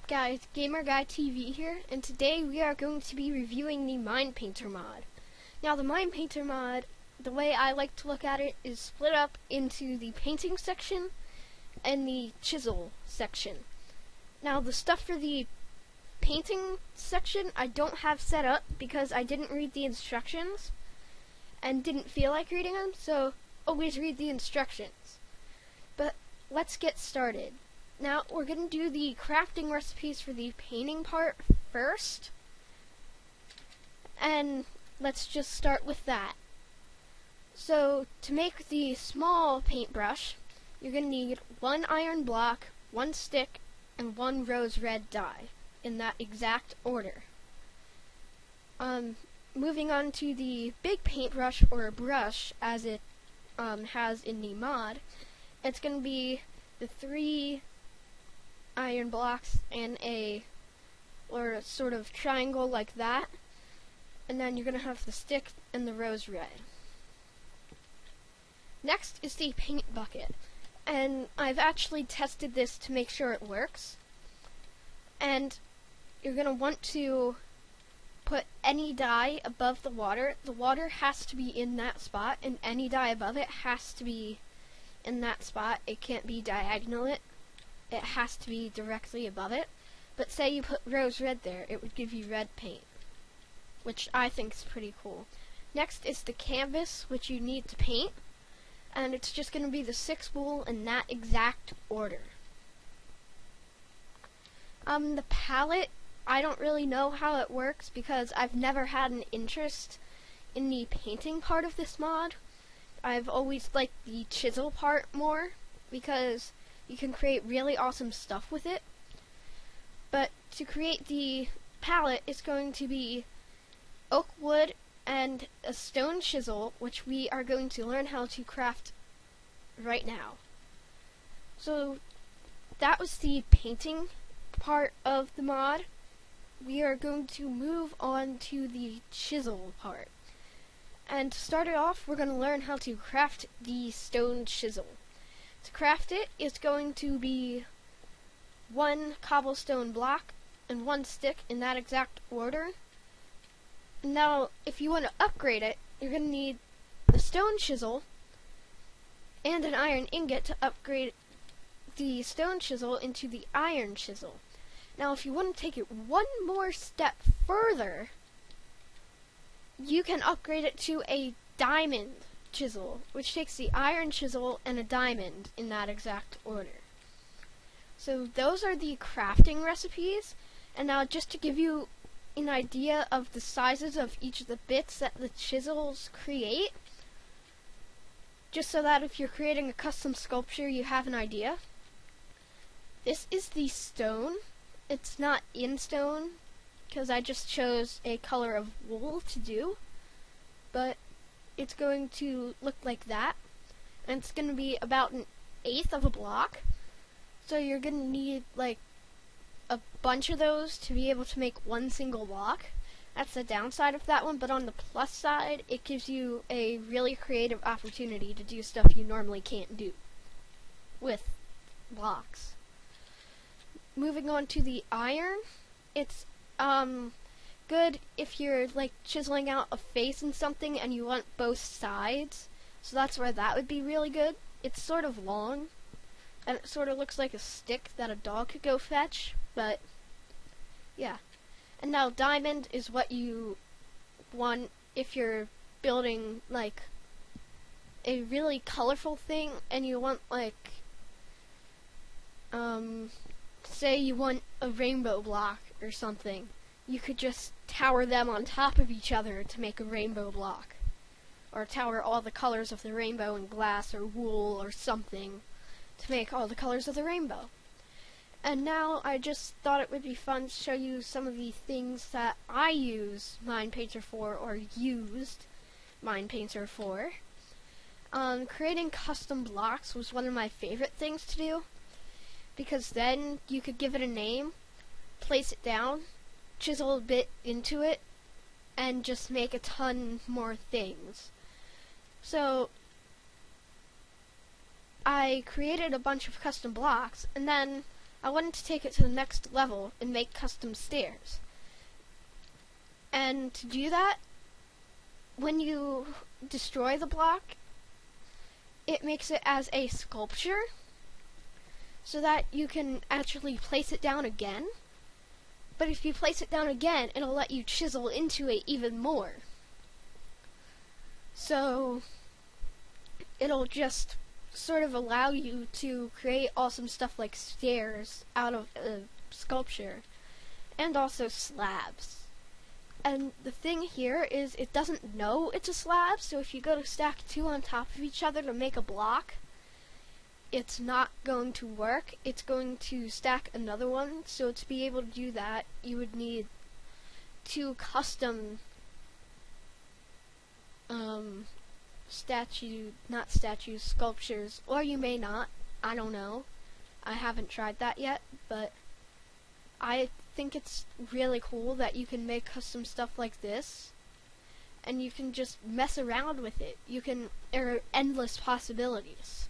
up guys, Gamer Guy TV here, and today we are going to be reviewing the Minepainter mod. Now the Minepainter mod, the way I like to look at it is split up into the painting section and the chisel section. Now the stuff for the painting section I don't have set up because I didn't read the instructions and didn't feel like reading them, so always read the instructions. But let's get started. Now, we're going to do the crafting recipes for the painting part first. And let's just start with that. So, to make the small paintbrush, you're going to need 1 iron block, 1 stick, and 1 rose red dye, in that exact order. Moving on to the big paintbrush, or brush, as it has in the mod, it's going to be the 3 iron blocks and a sort of triangle like that, and then you're going to have the stick and the rose red. Next is the paint bucket, and I've actually tested this to make sure it works. And you're going to want to put any dye above the water. The water has to be in that spot, and any dye above it has to be in that spot. It can't be diagonal. It has to be directly above it. But say you put rose red there, it would give you red paint, which I think is pretty cool. Next is the canvas, which you need to paint, and it's just going to be the 6 wool in that exact order. The palette, I don't really know how it works because I've never had an interest in the painting part of this mod. I've always liked the chisel part more because you can create really awesome stuff with it. But to create the palette, it's going to be oak wood and a stone chisel, which we are going to learn how to craft right now. So that was the painting part of the mod. We are going to move on to the chisel part. And to start it off, we're going to learn how to craft the stone chisel. To craft it, it's going to be 1 cobblestone block and 1 stick in that exact order. Now, if you want to upgrade it, you're going to need the stone chisel and an iron ingot to upgrade the stone chisel into the iron chisel. Now, if you want to take it one more step further, you can upgrade it to a diamond chisel, which takes the iron chisel and a diamond in that exact order. So those are the crafting recipes, and now just to give you an idea of the sizes of each of the bits that the chisels create, just so that if you're creating a custom sculpture you have an idea. This is the stone. It's not in stone because I just chose a color of wool to do, but it's going to look like that, and it's going to be about 1/8 of a block. So you're going to need like a bunch of those to be able to make one single block. That's the downside of that one, but on the plus side, it gives you a really creative opportunity to do stuff you normally can't do with blocks. Moving on to the iron, it's good if you're like chiseling out a face and something and you want both sides, so that's where that would be really good. It's sort of long and it sort of looks like a stick that a dog could go fetch, but yeah. And now diamond is what you want if you're building like a really colorful thing and you want like say you want a rainbow block or something. You could just tower them on top of each other to make a rainbow block. Or tower all the colors of the rainbow in glass or wool or something to make all the colors of the rainbow. And now I just thought it would be fun to show you some of the things that I use Minepainter for, or used Minepainter for. Creating custom blocks was one of my favorite things to do, because then you could give it a name, place it down, chisel a bit into it, and just make a ton more things. So I created a bunch of custom blocks, and then I wanted to take it to the next level and make custom stairs. And to do that, when you destroy the block, it makes it as a sculpture so that you can actually place it down again. But if you place it down again, it'll let you chisel into it even more. So it'll just sort of allow you to create awesome stuff like stairs out of a sculpture, and also slabs. And the thing here is it doesn't know it's a slab, so if you go to stack two on top of each other to make a block, it's not going to work. It's going to stack another one, so to be able to do that, you would need two custom sculptures, or you may not, I don't know. I haven't tried that yet, but I think it's really cool that you can make custom stuff like this, and you can just mess around with it. There are endless possibilities.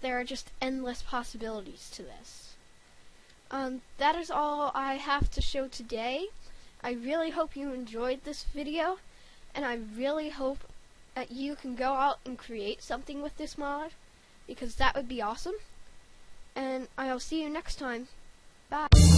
There are just endless possibilities to this. That is all I have to show today. I really hope you enjoyed this video, and I really hope that you can go out and create something with this mod, because that would be awesome. And I'll see you next time. Bye.